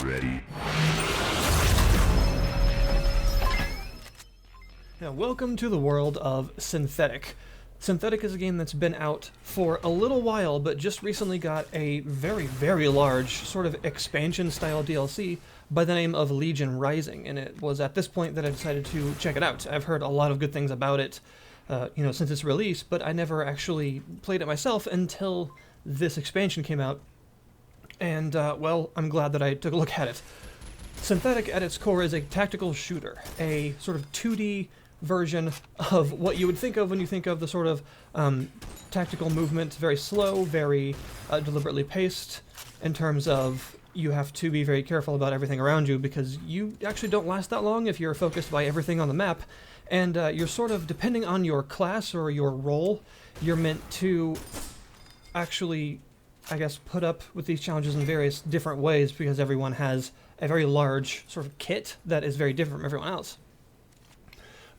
ready. Now, welcome to the world of Synthetik. Synthetik is a game that's been out for a little while, but just recently got a very, very large sort of expansion-style DLC by the name of Legion Rising, and it was at this point that I decided to check it out. I've heard a lot of good things about it, since its release, but I never actually played it myself until this expansion came out, and, well, I'm glad that I took a look at it. Synthetik, at its core, is a tactical shooter, a sort of 2D version of what you would think of when you think of the sort of tactical movement, very slow, very deliberately paced, in terms of you have to be very careful about everything around you because you actually don't last that long if you're focused by everything on the map, and you're sort of, depending on your class or your role, you're meant to actually, I guess, put up with these challenges in various different ways because everyone has a very large sort of kit that is very different from everyone else.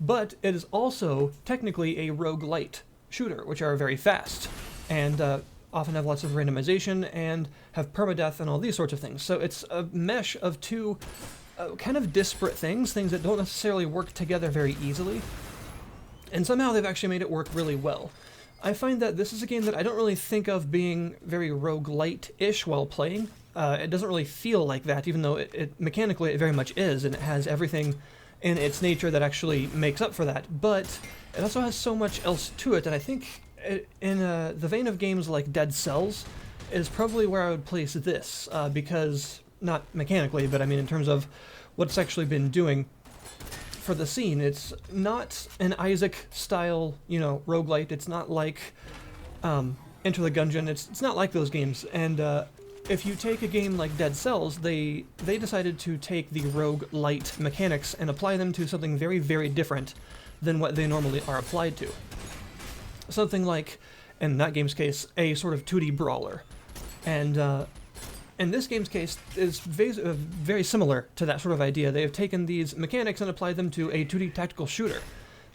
But it is also technically a rogue-lite shooter, which are very fast, and often have lots of randomization, and have permadeath and all these sorts of things. So it's a mesh of two kind of disparate things that don't necessarily work together very easily, and somehow they've actually made it work really well. I find that this is a game that I don't really think of being very rogue-lite-ish while playing. It doesn't really feel like that, even though it mechanically it very much is, and it has everything in its nature that actually makes up for that, but it also has so much else to it, and I think in the vein of games like Dead Cells is probably where I would place this, because, not mechanically, but I mean in terms of what it's actually been doing for the scene. It's not an Isaac-style, roguelite. It's not like Enter the Gungeon. It's not like those games, and if you take a game like Dead Cells, they decided to take the rogue-lite mechanics and apply them to something very, very different than what they normally are applied to. Something like, in that game's case, a sort of 2D brawler. And in this game's case, is very similar to that sort of idea. They have taken these mechanics and applied them to a 2D tactical shooter,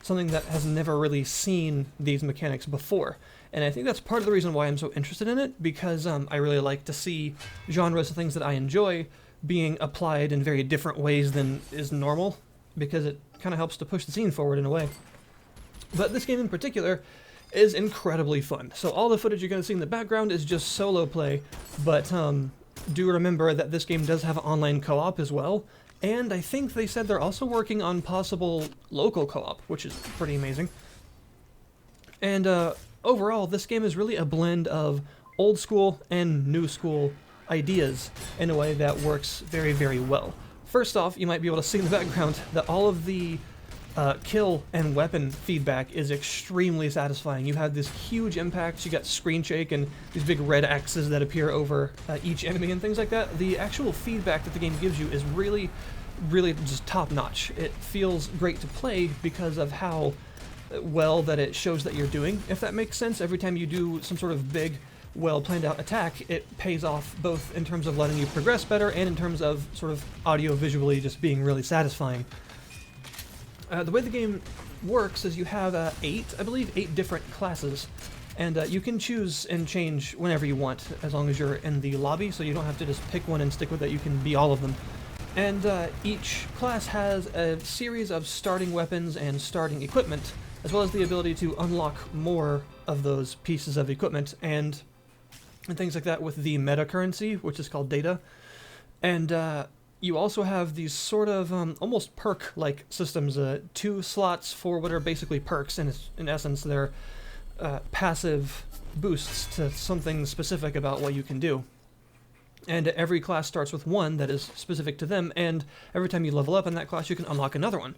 something that has never really seen these mechanics before. And I think that's part of the reason why I'm so interested in it, because I really like to see genres of things that I enjoy being applied in very different ways than is normal, because it kind of helps to push the scene forward in a way. But this game in particular is incredibly fun. So all the footage you're going to see in the background is just solo play, but do remember that this game does have online co-op as well, and I think they said they're also working on possible local co-op, which is pretty amazing. And overall, this game is really a blend of old school and new school ideas in a way that works very, very well. First off, you might be able to see in the background that all of the kill and weapon feedback is extremely satisfying. You have this huge impacts, you got screen shake and these big red X's that appear over each enemy and things like that. The actual feedback that the game gives you is really, really just top-notch. It feels great to play because of how well that it shows that you're doing, if that makes sense. Every time you do some sort of big, well-planned-out attack, it pays off both in terms of letting you progress better and in terms of sort of audio-visually just being really satisfying. The way the game works is you have eight different classes, and you can choose and change whenever you want, as long as you're in the lobby, so you don't have to just pick one and stick with it. You can be all of them. And each class has a series of starting weapons and starting equipment, as well as the ability to unlock more of those pieces of equipment and things like that with the meta currency, which is called data. And you also have these sort of almost perk-like systems, 2 slots for what are basically perks, and in essence they're passive boosts to something specific about what you can do. And every class starts with one that is specific to them, and every time you level up in that class you can unlock another one.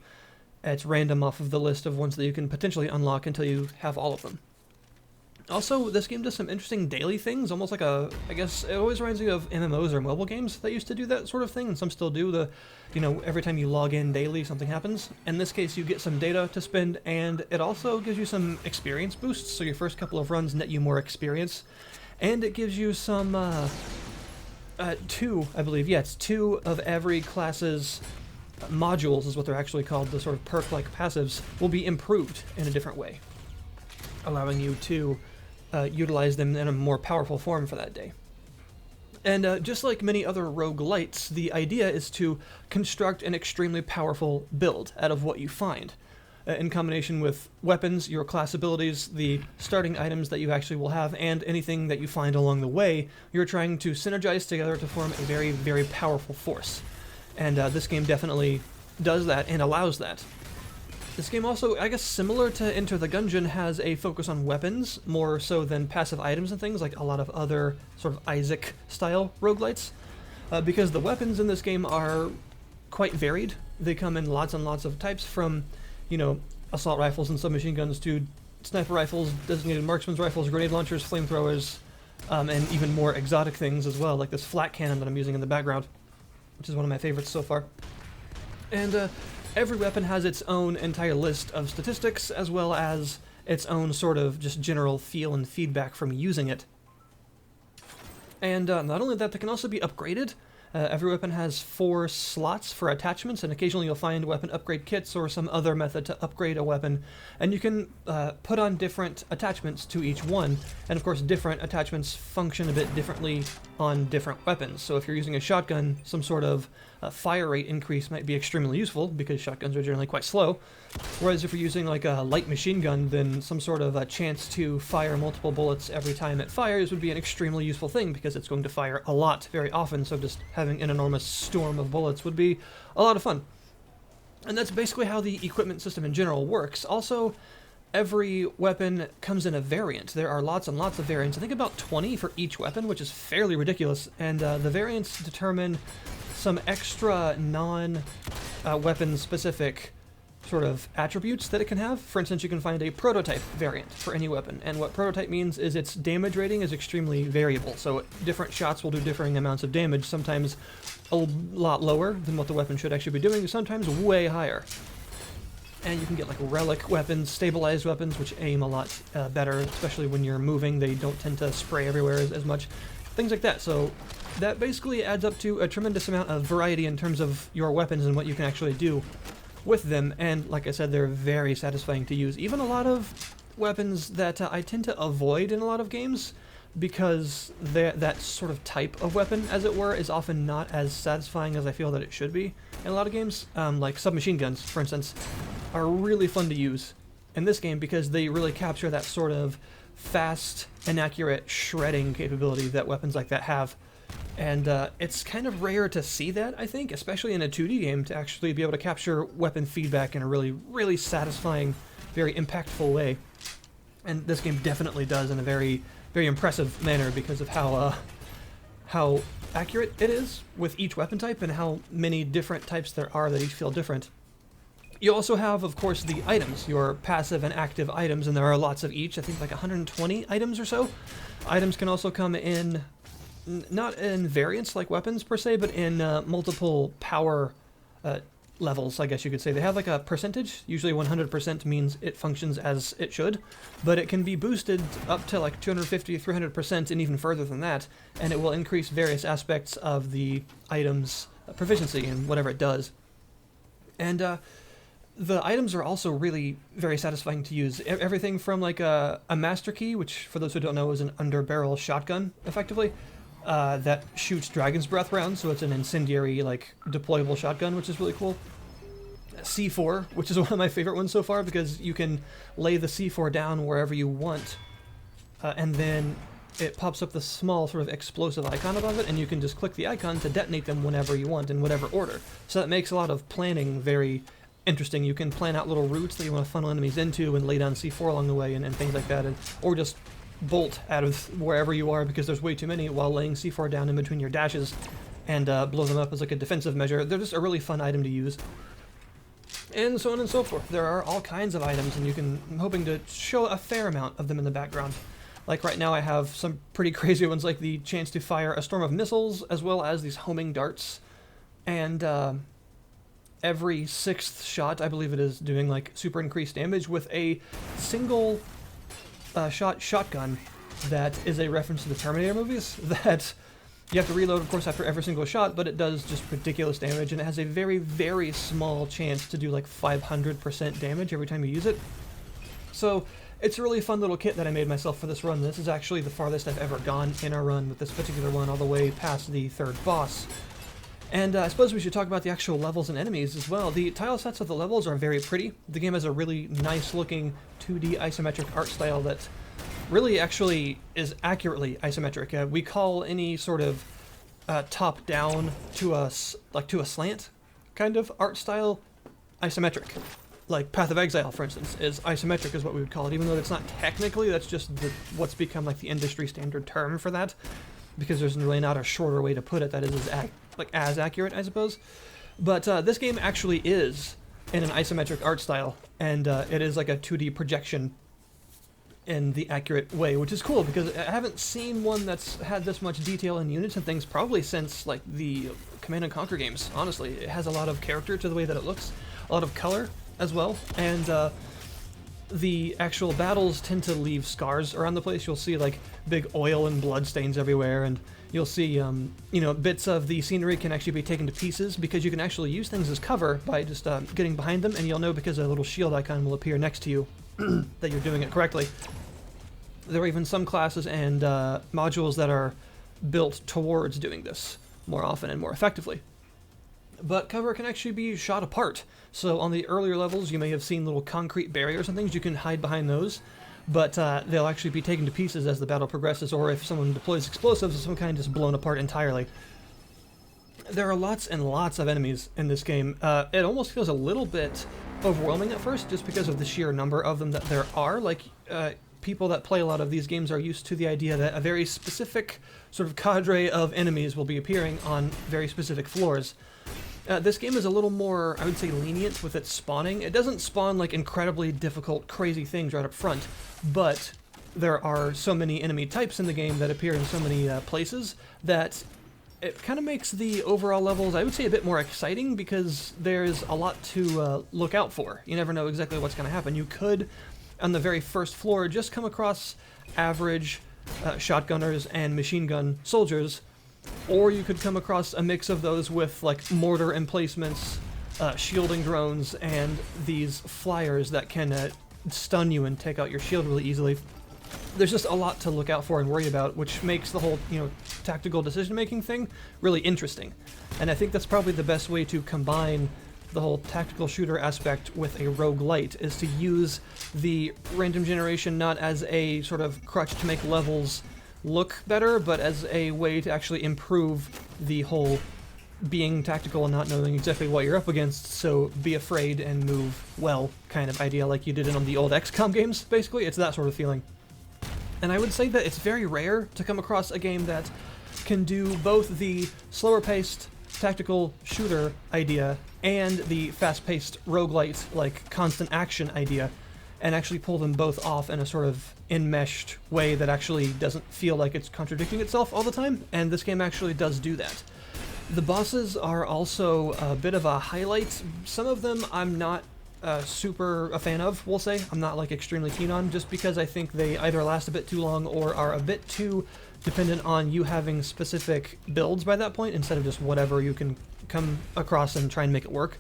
It's random off of the list of ones that you can potentially unlock until you have all of them. Also, this game does some interesting daily things, almost like I guess it always reminds me of MMOs or mobile games that used to do that sort of thing, and some still do. Every time you log in daily, something happens. In this case, you get some data to spend, and it also gives you some experience boosts, so your first couple of runs net you more experience, and it gives you some, 2, I believe, yeah, it's 2 of every class's modules is what they're actually called, the sort of perk-like passives, will be improved in a different way, allowing you to utilize them in a more powerful form for that day. And just like many other roguelites, the idea is to construct an extremely powerful build out of what you find. In combination with weapons, your class abilities, the starting items that you actually will have, and anything that you find along the way, you're trying to synergize together to form a very, very powerful force. And this game definitely does that and allows that. This game also, I guess similar to Enter the Gungeon, has a focus on weapons, more so than passive items and things, like a lot of other sort of Eject-style roguelites. Because the weapons in this game are quite varied. They come in lots and lots of types, from, you know, assault rifles and submachine guns to sniper rifles, designated marksman's rifles, grenade launchers, flamethrowers, and even more exotic things as well, like this flat cannon that I'm using in the background, which is one of my favorites so far. And every weapon has its own entire list of statistics, as well as its own sort of just general feel and feedback from using it. And not only that, they can also be upgraded. Every weapon has 4 slots for attachments, and occasionally you'll find weapon upgrade kits or some other method to upgrade a weapon. And you can put on different attachments to each one, and of course different attachments function a bit differently on different weapons. So if you're using a shotgun, some sort of fire rate increase might be extremely useful, because shotguns are generally quite slow. Whereas if you're using like a light machine gun, then some sort of a chance to fire multiple bullets every time it fires would be an extremely useful thing, because it's going to fire a lot very often, so just having an enormous storm of bullets would be a lot of fun. And that's basically how the equipment system in general works. Also, every weapon comes in a variant. There are lots and lots of variants. I think about 20 for each weapon, which is fairly ridiculous, and the variants determine some extra non-weapon specific sort of attributes that it can have. For instance, you can find a prototype variant for any weapon, and what prototype means is its damage rating is extremely variable, so different shots will do differing amounts of damage, sometimes a lot lower than what the weapon should actually be doing, sometimes way higher. And you can get like relic weapons, stabilized weapons, which aim a lot better, especially when you're moving. They don't tend to spray everywhere as much, things like that. So that basically adds up to a tremendous amount of variety in terms of your weapons and what you can actually do with them, and like I said, they're very satisfying to use. Even a lot of weapons that I tend to avoid in a lot of games, because that sort of type of weapon, as it were, is often not as satisfying as I feel that it should be in a lot of games. Like submachine guns, for instance, are really fun to use in this game, because they really capture that sort of fast and accurate shredding capability that weapons like that have. And it's kind of rare to see that, I think, especially in a 2D game, to actually be able to capture weapon feedback in a really, really satisfying, very impactful way. And this game definitely does in a very, very impressive manner, because of how accurate it is with each weapon type and how many different types there are that each feel different. You also have, of course, the items, your passive and active items, and there are lots of each. I think like 120 items or so. Items can also come in, not in variants like weapons per se, but in multiple power levels, I guess you could say. They have like a percentage. Usually 100% means it functions as it should, but it can be boosted up to like 250, 300%, and even further than that, and it will increase various aspects of the item's proficiency in whatever it does. And the items are also really very satisfying to use. Everything from like a master key, which for those who don't know is an underbarrel shotgun, effectively, that shoots dragon's breath rounds, so it's an incendiary, like, deployable shotgun, which is really cool. C4, which is one of my favorite ones so far, because you can lay the C4 down wherever you want, and then it pops up the small sort of explosive icon above it, and you can just click the icon to detonate them whenever you want, in whatever order. So that makes a lot of planning very interesting. You can plan out little routes that you want to funnel enemies into and lay down C4 along the way, and things like that, or just bolt out of wherever you are because there's way too many, while laying C4 down in between your dashes and blow them up as like a defensive measure. They're just a really fun item to use. And so on and so forth. There are all kinds of items, and I'm hoping to show a fair amount of them in the background. Like right now I have some pretty crazy ones, like the chance to fire a storm of missiles, as well as these homing darts. And every 6th shot, I believe it is, doing like super increased damage with a single shotgun that is a reference to the Terminator movies, that you have to reload, of course, after every single shot, but it does just ridiculous damage, and it has a very, very small chance to do like 500% damage every time you use it. So It's a really fun little kit that I made myself for this run. This is actually the farthest I've ever gone in a run with this particular one, all the way past the 3rd boss. And I suppose we should talk about the actual levels and enemies as well. The tile sets of the levels are very pretty. The game has a really nice looking 2D isometric art style that really actually is accurately isometric. We call any sort of top-down to a slant kind of art style isometric. Like Path of Exile, for instance, is isometric is what we would call it, even though it's not technically, that's just what's become like the industry standard term for that, because there's really not a shorter way to put it that is as accurate, I suppose. But this game actually is in an isometric art style, and it is like a 2D projection in the accurate way, which is cool, because I haven't seen one that's had this much detail in units and things probably since like the Command & Conquer games, honestly. It has a lot of character to the way that it looks, a lot of color as well, and the actual battles tend to leave scars around the place. You'll see like big oil and blood stains everywhere, and you'll see, you know, bits of the scenery can actually be taken to pieces because you can actually use things as cover by just getting behind them, and you'll know because a little shield icon will appear next to you that you're doing it correctly. There are even some classes and modules that are built towards doing this more often and more effectively. But cover can actually be shot apart. So on the earlier levels, you may have seen little concrete barriers and things. You can hide behind those, but they'll actually be taken to pieces as the battle progresses, or if someone deploys explosives, some kind just blown apart entirely. There are lots and lots of enemies in this game. It almost feels a little bit overwhelming at first, just because of the sheer number of them that there are. Like, people that play a lot of these games are used to the idea that a very specific sort of cadre of enemies will be appearing on very specific floors. This game is a little more, I would say, lenient with its spawning. It doesn't spawn like incredibly difficult, crazy things right up front, but there are so many enemy types in the game that appear in so many places that it kind of makes the overall levels, I would say, a bit more exciting, because there's a lot to look out for. You never know exactly what's going to happen. You could, on the very first floor, just come across average shotgunners and machine gun soldiers, or you could come across a mix of those with like mortar emplacements, shielding drones, and these flyers that can stun you and take out your shield really easily. There's just a lot to look out for and worry about, which makes the whole, you know, tactical decision-making thing really interesting. And I think that's probably the best way to combine the whole tactical shooter aspect with a rogue-lite, is to use the random generation not as a sort of crutch to make levels look better, but as a way to actually improve the whole being tactical and not knowing exactly what you're up against, so be afraid and move well kind of idea, like you did in the old XCOM games, basically. It's that sort of feeling. And I would say that it's very rare to come across a game that can do both the slower-paced tactical shooter idea and the fast-paced roguelite, like constant action idea, and actually pull them both off in a sort of enmeshed way that actually doesn't feel like it's contradicting itself all the time, and this game actually does do that. The bosses are also a bit of a highlight. Some of them I'm not super a fan of, we'll say. I'm not like extremely keen on, just because I think they either last a bit too long or are a bit too dependent on you having specific builds by that point, instead of just whatever you can come across and try and make it work.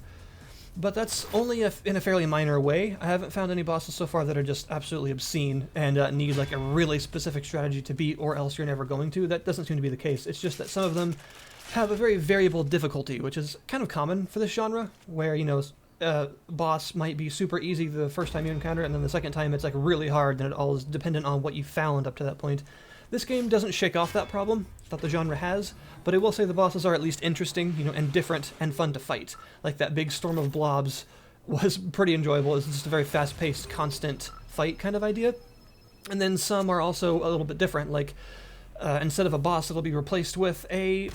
But that's only in a fairly minor way. I haven't found any bosses so far that are just absolutely obscene and need like a really specific strategy to beat, or else you're never going to. That doesn't seem to be the case. It's just that some of them have a very variable difficulty, which is kind of common for this genre, where, you know, boss might be super easy the first time you encounter it, and then the second time it's like really hard, and it all is dependent on what you found up to that point. This game doesn't shake off that problem that the genre has, but I will say the bosses are at least interesting, you know, and different and fun to fight. Like that big storm of blobs was pretty enjoyable. It's just a very fast-paced, constant fight kind of idea. And then some are also a little bit different, like instead of a boss, it'll be replaced with a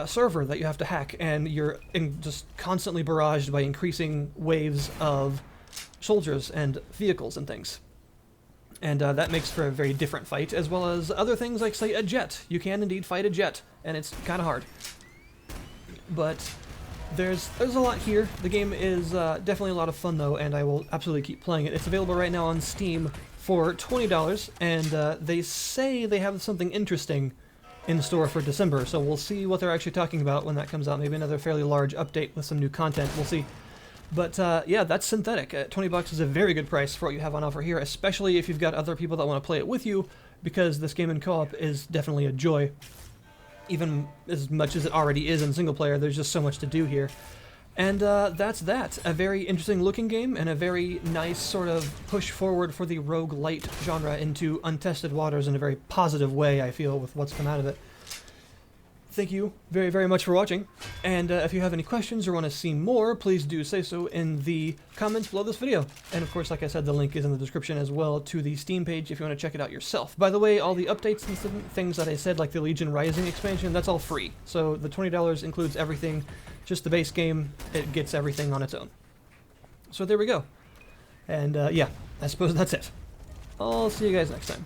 server that you have to hack, and you're just constantly barraged by increasing waves of soldiers and vehicles and things. And that makes for a very different fight, as well as other things like, say, a jet. You can indeed fight a jet, and it's kind of hard. But there's a lot here. The game is definitely a lot of fun, though, and I will absolutely keep playing it. It's available right now on Steam for $20, and they say they have something interesting in store for December, so we'll see what they're actually talking about when that comes out. Maybe another fairly large update with some new content. We'll see. But yeah, that's Synthetik. 20 bucks is a very good price for what you have on offer here, especially if you've got other people that want to play it with you, because this game in co-op is definitely a joy. Even as much as it already is in single player, there's just so much to do here. And that's that. A very interesting looking game, and a very nice sort of push forward for the rogue-lite genre into untested waters in a very positive way, I feel, with what's come out of it. Thank you very, very much for watching, and if you have any questions or want to see more, please do say so in the comments below this video. And of course, like I said, the link is in the description as well to the Steam page if you want to check it out yourself. By the way, all the updates and things that I said, like the Legion Rising expansion, that's all free. So the $20 includes everything, just the base game, it gets everything on its own. So there we go. And yeah, I suppose that's it. I'll see you guys next time.